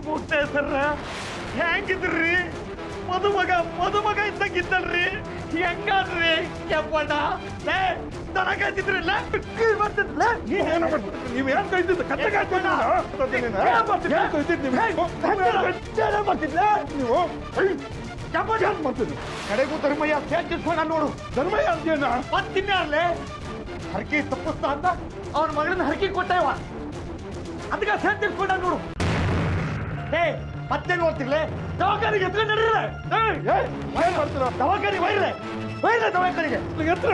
ಮುಕ್ತೇಶ್ವರ ಹೆಂಗಿದ್ರಿ? ಮದುಮಗ ಇದ್ದಂಗಿದ್ದಲ್ರಿ, ಹೆಂಗಾದ್ರಿ ಕೆಪ್ಪಣ್ಣ? ನನಗಂತಿದ್ರಲ್ಲ ನೀವೇನ್ ಕೈತಿದ್ದು ಕಡೆಗೂ ಧರ್ಮಯ್ಯ ಸೇರ್ತಿಸ್ಕೊಂಡ ನೋಡು. ಧರ್ಮಯ್ಯ ಅಂತೇನ ಮತ್ತಿನ್ಯಾರ್ಲೆ ಹರಕೆ ತಪ್ಪಿಸ್ತ ಅಂತ ಅವನ ಮಗಳನ್ನ ಹರಕೆ ಕೊಟ್ಟವ, ಅದಕ್ಕೆ ಸೇರ್ತಿಸ್ಕೊಂಡ ನೋಡು. ಮತ್ತೆ ನೋಡ್ತಿರ್ಲೆ ದವಾಖಾನಿಗೆ ಎತ್ಕೊಂಡು ನಡೀರೆ. ದವಾಖಾನಿಗೆ ಬೈರ್ಲೆ ದವಾಖಾನಿಗೆ ಎತ್ತರ.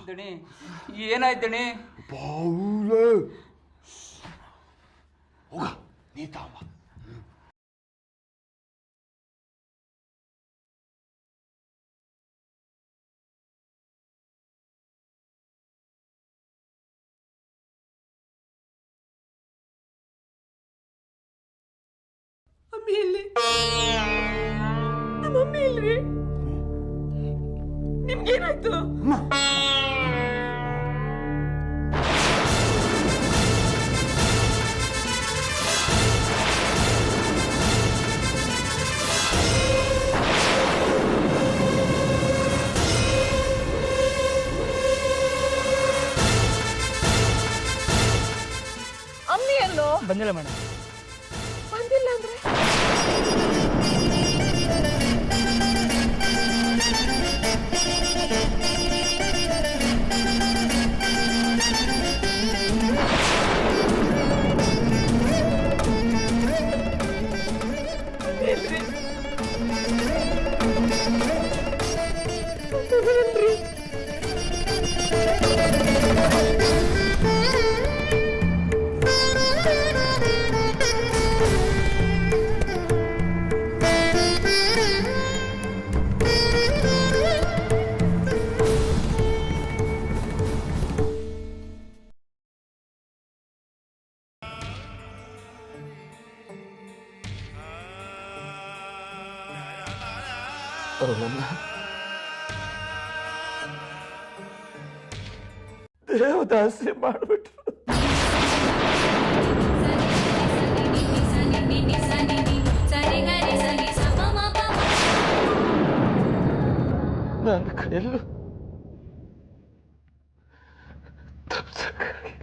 ದಣಿ ಏನಾಯ್ತು ದಣಿ? ಹೋಗ ನೀ ತಾಂಬ. ಮಮ್ಮಿ ಎಲ್ಲಿ? ನಮ್ಮ ಮಮ್ಮಿ ಇಲ್ರಿ? ನಿಮ್ಗೇನಾಯ್ತು? ಅಮ್ಮಿ ಎಲ್ಲೋ? ಬಂದಿಲ್ಲ ಮೇಡಮ್. ಬಂದಿಲ್ಲ ಅಂದ್ರೆ ದೇವದಾಸಿ ಮಾಡ್ಬಿಟ್ರು. ನನ್ನ ಕೈಯಲ್ಲೂ ತಪ್ಸಕ್ಕಾಗಿಲ್ಲ.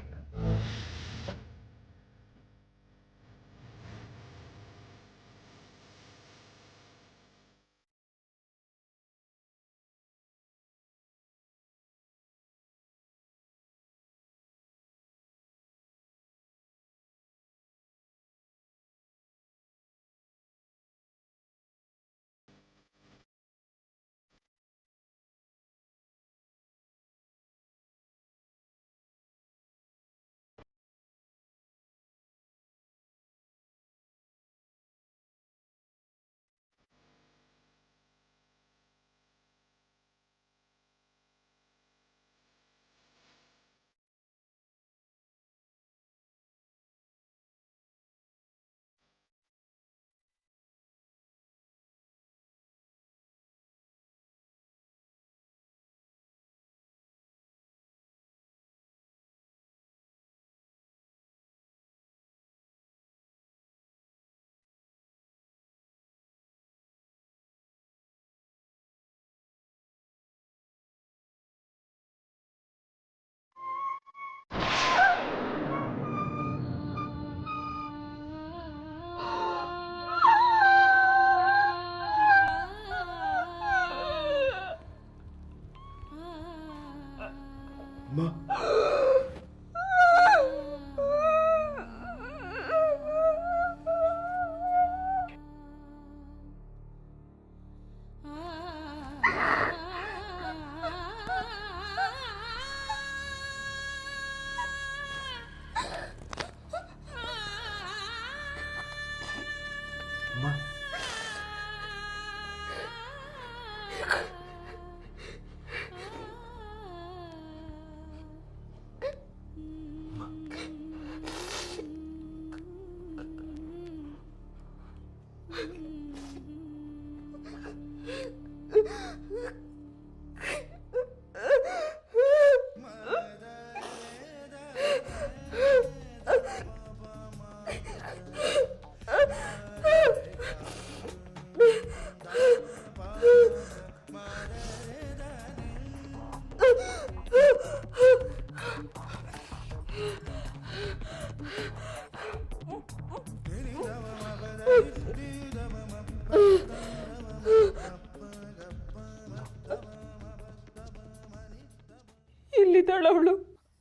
ಇಲ್ಲಿದ್ದಾಳೆ ಅವಳು.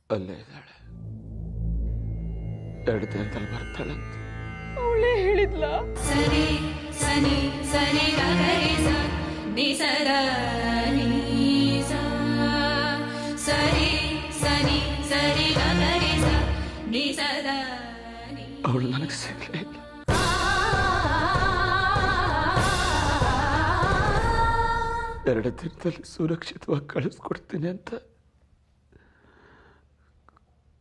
ಅಲ್ಲೇ ಇದ್ದಾಳೆ. 2 ದಿನದಲ್ಲಿ ಬರ್ತಾಳಂತ. ಅವಳೇ ಹೇಳಿದ್ಲ. ಸರಿ ಸನಿ ಸರಿ ಗರಿ ಸ ನಿ ಸರ ನಿ ಸ ಸರಿ ಸನಿ ಸರಿ ಗರಿ ಸ ನಿ ಸರ ನಿ. ಅವಳು ನನಗೆ ಸಿಗ್ಲೇ ಇಲ್ಲ. 2 ದಿನದಲ್ಲಿ ಸುರಕ್ಷಿತವಾಗಿ ಕಳಿಸ್ಕೊಡ್ತೀನಿ ಅಂತ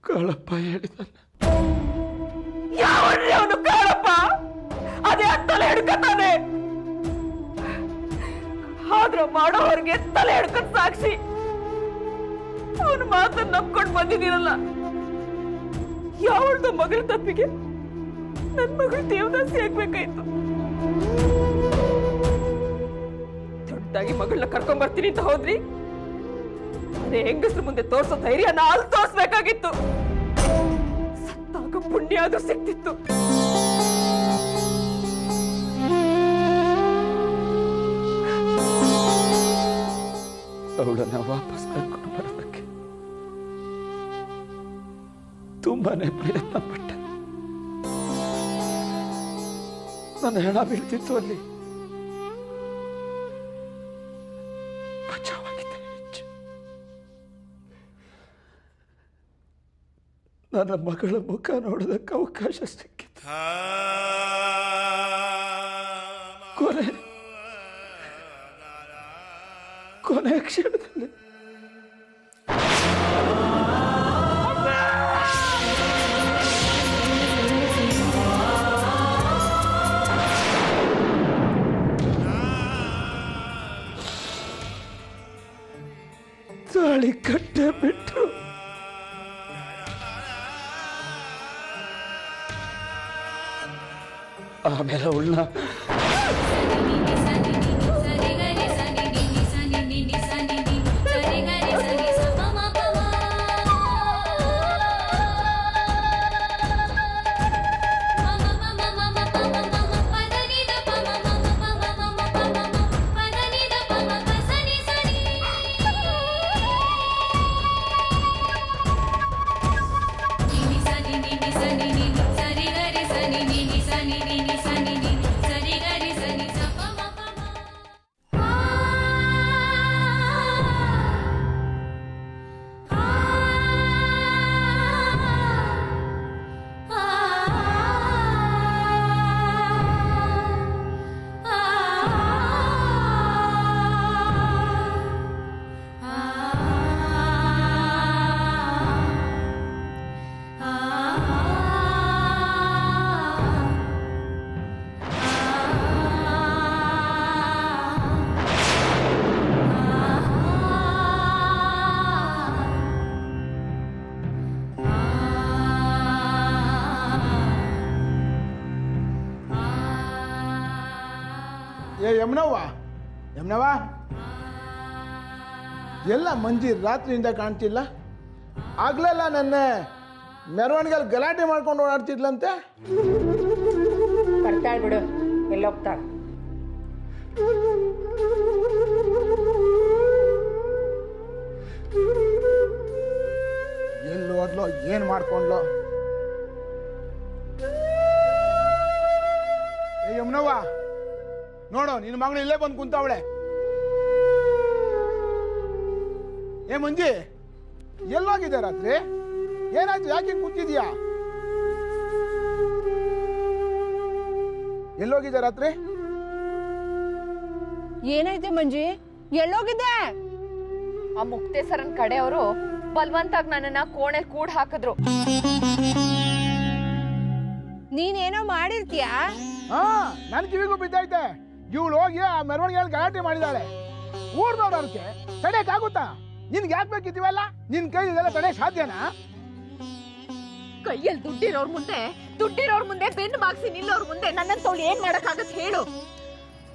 ಕಾಳಪ್ಪ ಹೇಳಿದಾನೆ. ಯಾವನ್ರಿ ಅವನು ಕಾಳಪ್ಪ? ಅದೇ ತಲೆ ಹಿಡ್ಕತಾನೆ. ಆದ್ರ ಮಾಡೋರ್ಗೆ ತಲೆ ಹಿಡ್ಕೊಂಡ್ ಸಾಕ್ಷಿ. ಅವನ ಮಾತನ್ನ ನಂಬ್ಕೊಂಡ್ ಬಂದಿದ್ದೀರಲ್ಲ. ಯಾವಳ್ದು ಮಗಳ ತಪ್ಪಿಗೆ ನನ್ ಮಗಳು ದೇವದಾಸಿ ಆಗ್ಬೇಕಾಯ್ತು. ದೊಡ್ಡದಾಗಿ ಮಗಳನ್ನ ಕರ್ಕೊಂಡ್ ಬರ್ತೀನಿ ಅಂತ ಹೋದ್ರಿ. ಅದೇ ಹೆಂಗಸ್ರ ಮುಂದೆ ತೋರ್ಸೋ ಧೈರ್ಯನ ಅಲ್ಲಿ ತೋರ್ಸ್ಬೇಕಾಗಿತ್ತು. ಸತ್ತಾಗ ಪುಣ್ಯ ಅದು ಸಿಕ್ತಿತ್ತು. ಅವಳನ್ನ ವಾಪಸ್ ಕರ್ಕೊಂಡು ಬರೋದಕ್ಕೆ ತುಂಬಾನೇ ಪ್ರಯತ್ನ ಪಟ್ಟೆ. ನನ್ನ ಹೆಣ ಬೀಳ್ತಿತ್ತು ಅಲ್ಲಿ. ಬಚಾವಾಗಿದ್ದೆ ಹೆಚ್ಚು. ನನ್ನ ಮಗಳ ಮುಖ ನೋಡೋದಕ್ಕೆ ಅವಕಾಶ ಸಿಕ್ಕಿತ್ತು. ಕೊನೆ ಕ್ಷಣದಲ್ಲಿ ತಾಳಿ ಕಟ್ಟೆ ಬಿಟ್ಟು ಆಮೇಲೆ ಅವಳನ್ನ ಯಮನವ್ವ ಎಲ್ಲ ಮಂಜಿ ರಾತ್ರಿಯಿಂದ ಕಾಣ್ತಿಲ್ಲ. ಆಗ್ಲೆಲ್ಲ ನನ್ನ ಮೆರವಣಿಗೆಯಲ್ಲಿ ಗಲಾಟೆ ಮಾಡ್ಕೊಂಡು ಓಡಾಡ್ತಿದ್ಲಂತೆ. ಬರ್ತಾಳೆ ಬಿಡು, ಎಲ್ಲೋಗ್ತಾಳೆ. ಹೋದ್ಲು ಏನ್ ಮಾಡ್ಕೊಂಡ್ಲು? ಏ ಯಮುನವ್ವ, ನೋಡು ನಿನ್ನ ಮಗಳು ಇಲ್ಲೇ ಬಂದು ಕುಂತವಳೆ. ಏ ಮಂಜಿ, ಎಲ್ಲೋಗಿದೆ ರಾತ್ರಿ? ಏನಾಯ್ತು? ಯಾಕೆ ಕೂತಿದ್ಯಾ? ಎಲ್ಲೋಗಿದೆ ರಾತ್ರಿ? ಏನಾಯ್ತು ಮಂಜಿ? ಎಲ್ಲೋಗಿದ್ದೆ? ಆ ಮುಕ್ತೇಶ್ವರನ್ ಕಡೆಯವರು ಬಲವಂತಾಗಿ ನನ್ನನ್ನ ಕೋಣೆಲ್ ಕೂಡ್ ಹಾಕಿದ್ರು. ನೀನೇನೋ ಮಾಡಿರ್ತೀಯಾ? ಹಾ, ನನ್ ಕಿವಿಗೂ ಬಿದ್ದೈತೆ. ಇವಳು ಹೋಗಿ ಆ ಮೆರವಣಿಗೆ ಗಲಾಟೆ ಮಾಡಿದಾಳೆ. ಊರ್ನವ್ರಕ್ಕೆ ತಡೆಯಕ್ ಆಗುತ್ತಾ? ನಿನ್ಗೆ ಯಾಕೆ ಬೇಕಿದ್ದೀವಲ್ಲ? ನಿನ್ ಕೈ ಇದೆಲ್ಲ ತಡೆಯಕ್ ಸಾಧ್ಯನಾ? ಕೈಯಲ್ಲಿ ದುಡ್ಡಿರೋರ್ ಮುಂದೆ ಬೆನ್ನು ಬಾಗ್ಸಿ ನಿಲ್ಲೋರ್ ಮುಂದೆ ನನ್ನನ್ ತೋಳು ಏನ್ ಮಾಡಕ್ಕಾಗತ್ ಹೇಳು?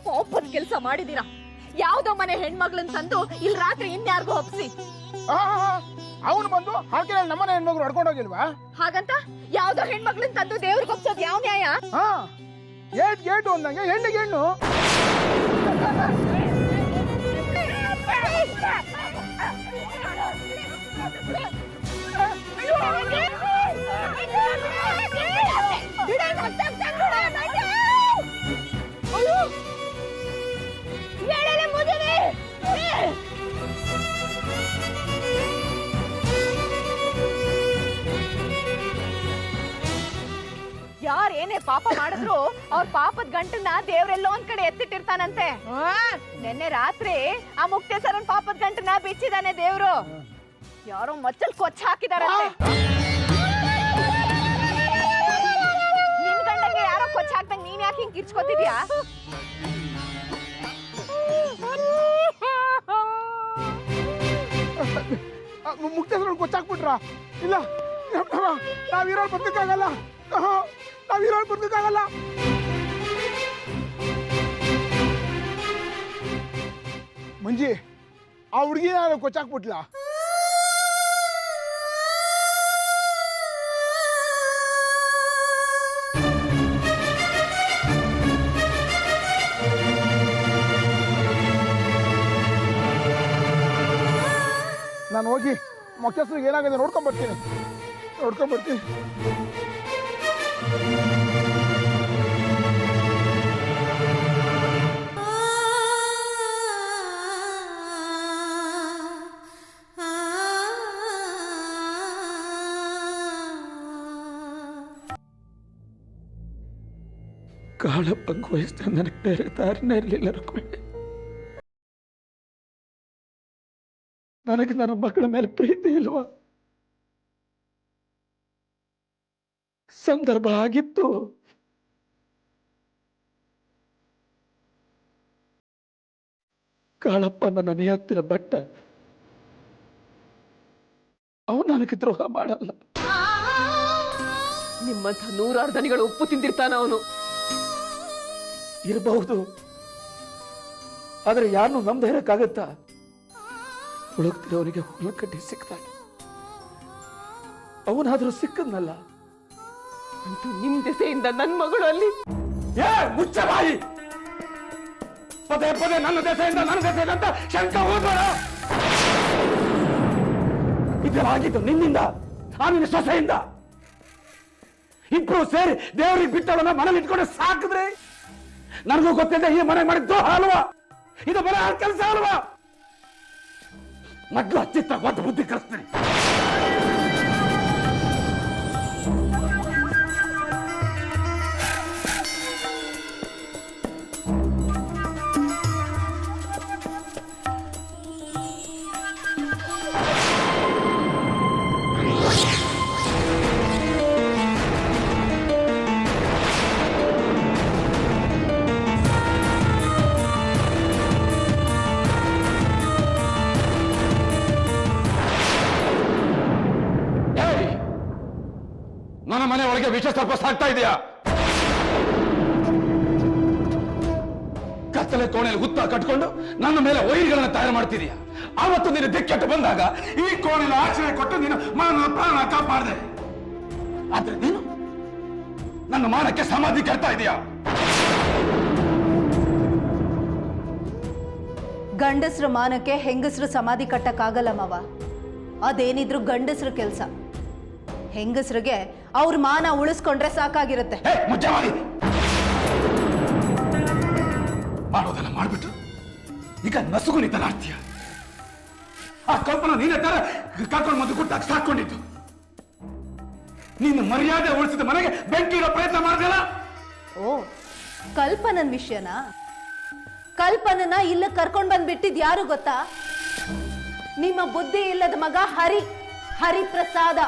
ಪಾಪದ ಕೆಲ್ಸ ಮಾಡಿದೀರಾ. ಯಾವ್ದೋ ಮನೆ ಹೆಣ್ಮಗ್ಳನ್ ತಂದು ಇಲ್ಲಿ ರಾತ್ರಿ ಇನ್ಯಾರಿಗೂ ಒಪ್ಸಿ. ಅವನು ಬಂದು ಹಾಕಿ ನಮ್ಮನೆ ಹೆಣ್ಮಗ್ಳು ಹೊಡ್ಕೊಂಡು ಹೋಗಿಲ್ವಾ? ಹಾಗಂತ ಯಾವ್ದೋ ಹೆಣ್ಮಗ್ಳನ್ ತಂದು ದೇವ್ರಿಗೆ ಒಪ್ಸೋದು ಯಾವ ನ್ಯಾಯ? ಹಾ, ಗೇಟು ಅಂದಂಗೆ ಹೆಣ್ಣಿಗೆ ಹೆಣ್ಣು. ಯಾರ್ ಏನೇ ಪಾಪ ಮಾಡಿದ್ರು ಅವ್ರ ಪಾಪದ ಗಂಟನ್ನ ದೇವ್ರೆಲ್ಲೋ ಒಂದ್ ಕಡೆ ಎತ್ತಿಟ್ಟಿರ್ತಾನಂತೆ. ನಿನ್ನೆ ರಾತ್ರಿ ಆ ಮುಕ್ತೇಶ್ವರನ್ ಪಾಪದ ಗಂಟನ್ನ ಬಿಚ್ಚಿದಾನೆ ದೇವ್ರು. ಯಾರೋ ಮಚ್ಚಲ್ ಕೊಚ್ಚ ಹಾಕಿದಾರಂತೆ. ನಿನ್ ಗಂಡಂಗೆ ಯಾರೋ ಕೊಚ್ಚ ಹಾಕ್ದಂಗ್ ನೀನ್ ಯಾಕೆ ಹಿಂಗ್ ಕಿರ್ಚ್ಕೊತಿದ್ಯಾ? ಮುಕ್ತೇಶ್ವರನ್ ಕೊಚ್ಚಾಕ್ಬಿಟ್ರ? ಇಲ್ಲ, ನಾವಿರೋ ಬದುಕಾಗಲ್ಲ. ನಾವಿರೋ ಬದುಕಾಗಲ್ಲ. ಮಂಜಿ, ಆ ಹುಡುಗಿ ಯಾರು ಕೊಚ್ಚಾಕ್ಬಿಟ್ಲ? ನಾನು ಹೋಗಿ ಮುಖ್ಯಸ್ಥರಿಗೆ ಏನಾಗಿದೆ ನೋಡ್ಕೊಂಡ್ ಬರ್ತೀನಿ. ಕಾಳಪ್ಪಂಗೆ ವಯಸ್ಸಿನ ನನಗೆ ಬೇರೆ ದಾರಿನೇ ಇರಲಿಲ್ಲ ರುಕ್ಮಿಣಿ. ನನಗೆ ನನ್ನ ಮಕ್ಕಳ ಮೇಲೆ ಪ್ರೀತಿ ಇಲ್ವಾ? ಸಂದರ್ಭ ಆಗಿತ್ತು. ಕಾಳಪ್ಪ ನನ್ನ ನಿಯತ್ತಿನ ಬಟ್ಟ. ಅವನು ನನಗೆ ದ್ರೋಹ ಮಾಡಲ್ಲ. ನಿಮ್ಮಂಥ ನೂರಾರು ದನಿಗಳು ಉಪ್ಪು ತಿಂದಿರ್ತಾನ ಅವನು. ಇರಬಹುದು, ಆದ್ರೆ ಯಾರನ್ನು ನಮ್ದು ಹೇಳಕ್ಕಾಗತ್ತಾ? ಹುಡುಕ್ತಿರೋನಿಗೆ ಹುಲ್ಲು ಕಟ್ಟಿ ಸಿಕ್ತಾನೆ. ಅವನಾದ್ರೂ ಸಿಕ್ಕದ್ನಲ್ಲ. ಅಂತೂ ನಿಮ್ ದೆಸೆಯಿಂದ ನನ್ ಮಗಳು ಅಲ್ಲಿ. ಮುಚ್ಚ ಬಾಯಿ! ಪದೇ ಪದೇ ನನ್ನ ದೆಸೆಯಿಂದ ಅಂತ ಶಂಕ ಹೋಗೋಣ. ಇದೆಲ್ಲಾಗಿದ್ದು ನಿನ್ನಿಂದ, ಆಮೇಲೆ ಸೊಸೆಯಿಂದ. ಇಬ್ರು ಸೇರಿ ದೇವರಿಗೆ ಬಿಟ್ಟವಳನ್ನ ಮನೇಲಿ ಇಟ್ಕೊಂಡು ಸಾಕಿದ್ರೆ ನನಗೂ ಗೊತ್ತಿದೆ ಈ ಮನೆ ಮಾಡಿದ್ದು ಅಲ್ವಾ? ಇದು ಮನೆ ಕೆಲಸ ಅಲ್ವಾ? ಮಗ್ಳು ಹಚ್ಚಿತ್ತ ಒದ್ದು ಬುದ್ಧಿ ಕಲಿಸ್ತೀನಿ. ನನ್ನ ಮನೆ ಒಳಗೆ ವಿಷ ಸ್ವಲ್ಪ ಸಾಕ್ತಾ ಇದೆಯಾ? ಕತ್ತಲೆ ಕೋಣೆಯಲ್ಲಿ ಹುತ್ತ ಕಟ್ಕೊಂಡು ನನ್ನ ಮೇಲೆ ವೈರಿಗಳನ್ನ ತಯಾರು ಮಾಡ್ತಿದೀಯ. ಆವತ್ತು ನೀನು ದಿಕ್ಕೆಟ್ಟು ಬಂದಾಗ ಈ ಕೋಣೆಯಲ್ಲಿ ಆಶ್ರಯ ಕೊಟ್ಟು ನೀನು ಪ್ರಾಣ ಕಾಪಾಡಿದೆ. ಆದ್ರೆ ನೀನು ನನ್ನ ಮಾನಕ್ಕೆ ಸಮಾಧಿ ಕಟ್ತಾ ಇದೀಯಾ? ಗಂಡಸ್ರ ಮಾನಕ್ಕೆ ಹೆಂಗಸ್ರು ಸಮಾಧಿ ಕಟ್ಟಕ್ಕಾಗಲ್ಲ ಮಾವ. ಅದೇನಿದ್ರು ಗಂಡಸ್ರ ಕೆಲಸ. ಹೆಂಗಸ್ರಿಗೆ ಅವ್ರ ಮಾನ ಉಳಿಸ್ಕೊಂಡ್ರೆ ಸಾಕಾಗಿರುತ್ತೆ. ಮುಚ್ಚೆ ಮಾಡಿ ಮಾಡೋದೆಲ್ಲ ಮಾಡ್ಬಿಟ್ಟು ಈಗ ನಸುಗು ನಿಂತಲ್ಲ ಆಡ್ತೀಯ. ಆ ಕಲ್ಪನಾ ನೀನೇ ತರ ಕರ್ಕೊಂಡು ಬಂದು ಕೊಟ್ಟಾಗ ಸಾಕೊಂಡಿದ್ದು. ನೀನು ಮರ್ಯಾದೆ ಉಳಿಸಿದ ಮನೆಗೆ ಬೆಂಕಿ ಇಡೋ ಪ್ರಯತ್ನ ಮಾಡಿದಲ್ಲ. ಓ, ಕಲ್ಪನನ್ ವಿಷಯನಾ? ಕಲ್ಪನನ ಇಲ್ಲ ಕರ್ಕೊಂಡ್ ಬಂದ್ಬಿಟ್ಟಿದ್ ಯಾರು ಗೊತ್ತಾ? ನಿಮ್ಮ ಬುದ್ಧಿ ಇಲ್ಲದ ಮಗ ಹರಿಪ್ರಸಾದ.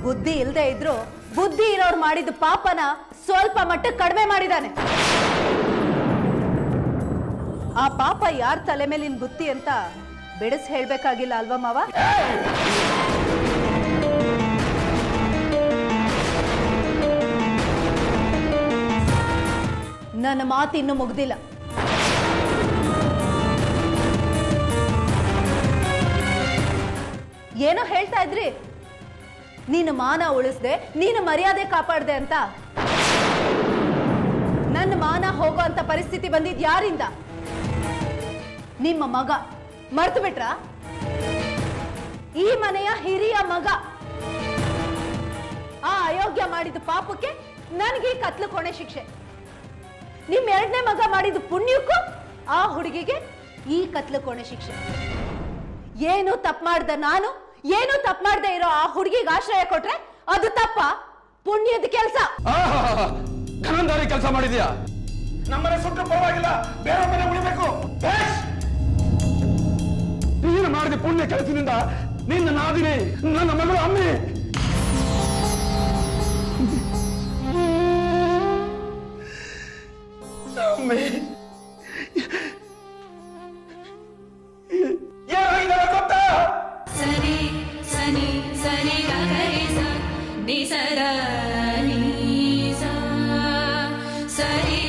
ಬುದ್ಧಿ ಇಲ್ಲದೆ ಇದ್ರು ಬುದ್ಧಿ ಇರೋರು ಮಾಡಿದ ಪಾಪನ ಸ್ವಲ್ಪ ಮಟ್ಟಕ್ಕೆ ಕಡಿಮೆ ಮಾಡಿದಾನೆ. ಆ ಪಾಪ ಯಾರ ತಲೆ ಮೇಲಿನ ಬುತ್ತಿ ಅಂತ ಬಿಡಿಸ್ ಹೇಳ್ಬೇಕಾಗಿಲ್ಲ ಅಲ್ವಾ ಮಾವ? ನನ್ನ ಮಾತು ಇನ್ನೂ ಮುಗ್ದಿಲ್ಲ. ಏನೋ ಹೇಳ್ತಾ ಇದ್ರಿ, ನೀನು ಮಾನ ಉಳಿಸ್ದೆ, ನೀನು ಮರ್ಯಾದೆ ಕಾಪಾಡ್ದೆ ಅಂತ. ನನ್ನ ಮಾನ ಹೋಗೋ ಅಂತ ಪರಿಸ್ಥಿತಿ ಬಂದಿದ್ ಯಾರಿಂದ? ನಿಮ್ಮ ಮಗ. ಮರ್ತು ಬಿಟ್ರ? ಈ ಮನೆಯ ಹಿರಿಯ ಮಗ. ಆ ಅಯೋಗ್ಯ ಮಾಡಿದ ಪಾಪಕ್ಕೆ ನನಗೆ ಕತ್ಲು ಕೊನೆ ಶಿಕ್ಷೆ. ನಿಮ್ ಎರಡನೇ ಮಗ ಮಾಡಿದ ಪುಣ್ಯಕ್ಕೂ ಆ ಹುಡುಗಿಗೆ ಈ ಕತ್ಲು ಕೋಣೆ ಶಿಕ್ಷೆ. ಏನು ತಪ್ಪು ಮಾಡ್ದ ನಾನು, ಏನು ತಪ್ಪು ಮಾಡ್ದೆ ಇರೋ ಆ ಹುಡುಗಿಗೆ ಆಶ್ರಯ ಕೊಟ್ರೆ ಅದು ತಪ್ಪ? ಪುಣ್ಯದ ಕೆಲಸ. ಘನಂದಾರಿ ಕೆಲಸ ಮಾಡಿದ್ಯಾ? ನಮ್ಮನೆ ಸುಟ್ಟು ಪರವಾಗಿಲ್ಲ, ಬೇರೆ ಮನೆ ಉಳಿಬೇಕು. ನೀನು ಮಾಡಿದ ಪುಣ್ಯ ಕೆಲಸದಿಂದ ನಿನ್ನ ನಾದಿನಿ, ನನ್ನ ಮಗಳು ಅಮ್ಮಿ. ಏನಾಗಿದ್ದಾರೆ ಗೊತ್ತಾ? ಸರಿ ಸನಿ ಸರಿ ಗರಿ ಸ ನಿ ಸರ ನೀ ಸ ಸರಿ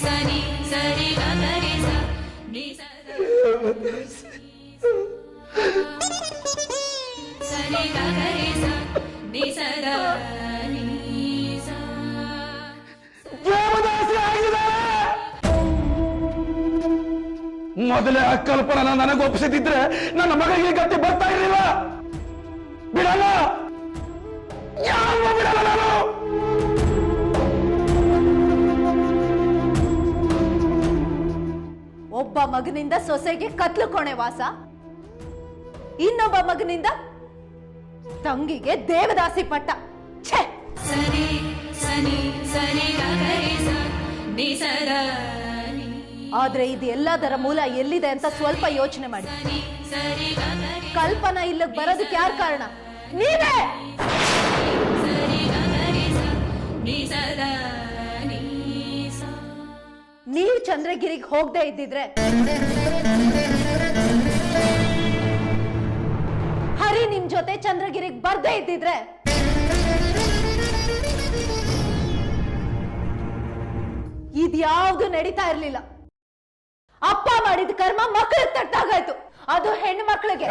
ಸನಿ ಸರಿ ಗರಿ ಸ ನಿ ಸರ ಸರಿ ಗರಿ ಸ ನಿ ಸರ ನೀ ಸ ದೇವದಾಸಿ ಆಗಿದ್ದಾರೆ. ಮೊದಲೇ ಆ ಕಲ್ಪನ ನನಗೆ ಒಪ್ಪಿಸಿದ್ರೆ ನನ್ನ ಮಗಳಿಗೆ ಗತಿ ಬರ್ತಾ ಇರಲಿಲ್ಲ. ಬಿಡಲ್ಲ, ಯಾವ ಬಿಡಲ್ಲ ನಾನು. ಒಬ್ಬ ಮಗನಿಂದ ಸೊಸೆಗೆ ಕತ್ಲು ಕೋಣೆ ವಾಸ, ಇನ್ನೊಬ್ಬ ಮಗನಿಂದ ತಂಗಿಗೆ ದೇವದಾಸಿ ಪಟ್ಟ. ಛೇ! ಸರಿ ಸನಿ ಸರಿ ಗರಿ ಸ ನಿ ಸರ ಆದ್ರೆ ಇದು ಎಲ್ಲದರ ಮೂಲ ಎಲ್ಲಿದೆ ಅಂತ ಸ್ವಲ್ಪ ಯೋಚನೆ ಮಾಡಿ. ಕಲ್ಪನಾ ಇಲ್ಲಿಗೆ ಬರೋದಕ್ಕೆ ಯಾರು ಕಾರಣ? ನೀವೇ. ನೀವು ಚಂದ್ರಗಿರಿಗೆ ಹೋಗದೆ ಇದ್ದಿದ್ರೆ ಹರಿ ನಿಮ್ ಜೊತೆ ಚಂದ್ರಗಿರಿಗೆ ಬರ್ದೇ ಇದ್ದಿದ್ರೆ ಇದ್ಯಾವುದು ನಡೀತಾ ಇರ್ಲಿಲ್ಲ. ಅಪ್ಪ ಮಾಡಿದ ಕರ್ಮ ಮಕ್ಕಳಿಗೆ ತಟ್ಟಾಗಾಯ್ತು, ಅದು ಹೆಣ್ಣು ಮಕ್ಕಳಿಗೆ.